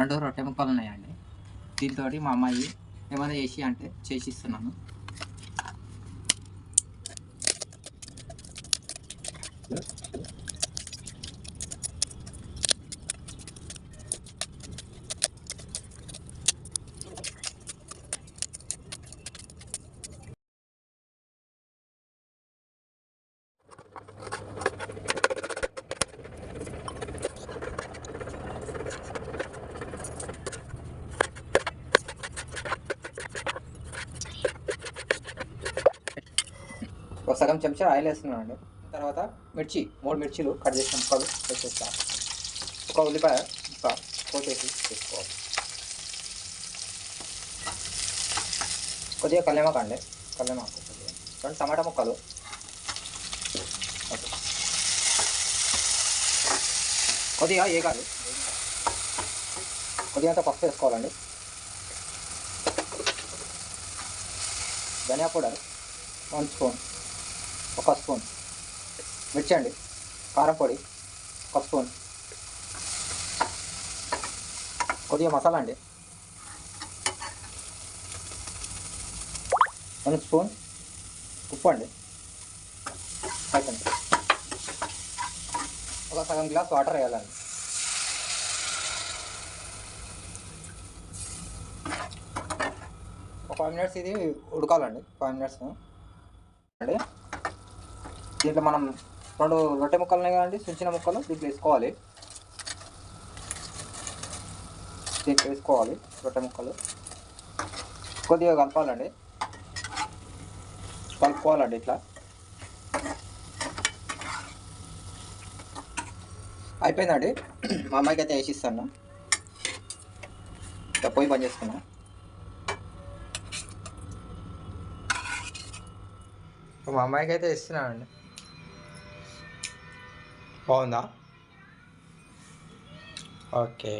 2 రొట్టె ముక్కలు ఉన్నాయండి. దీంతోటి మా అమ్మాయి ఏమైనా చేసి అంటే చేసిస్తున్నాను. ఒక సగం చెంచా ఆయిల్ వేస్తున్నానండి. తర్వాత మిర్చి 3 మిర్చీలు కట్ చేసిన ముక్కలు వేసేస్తాను. ఒక ఉల్లిపాయ ముక్క కోసేసి వేసుకోవాలి. కొద్దిగా కల్లేమాకు అండి, కల్లేమాకు కొద్దిగా 2 టమాటా ముక్కలు, కొద్దిగా ఏగాలి, కొద్దిగా అంతా పసుపు వేసుకోవాలండి. ధనియా పౌడర్ 1 స్పూన్, 1 స్పూన్. మిర్చి అండి, కారం పొడి 1 స్పూన్, కొద్దిగా మసాలా అండి 1 స్పూన్, ఉప్పు అండి అయిపోయింది. ఒక సగం గ్లాస్ వాటర్ వేయాలండి. ఒక 5 మినిట్స్ ఇది ఉడకాలండి. 5 మినిట్స్ అండి. దీంట్లో మనం 2 రొట్టె ముక్కలు ఉన్నాయి కదండి, చుంచిన ముక్కలు దీంట్లో వేసుకోవాలి. దీంట్లో వేసుకోవాలి రొట్టె ముక్కలు, కొద్దిగా కలపాలండి, కలుపుకోవాలండి. ఇట్లా అయిపోయిందండి. మా అమ్మాయికి అయితే వేసిస్తాను. పొయ్యి బంద్ చేసుకున్నా. మా అమ్మాయికి అయితే ఇస్తున్నానండి. బాగుందా? ఓకే.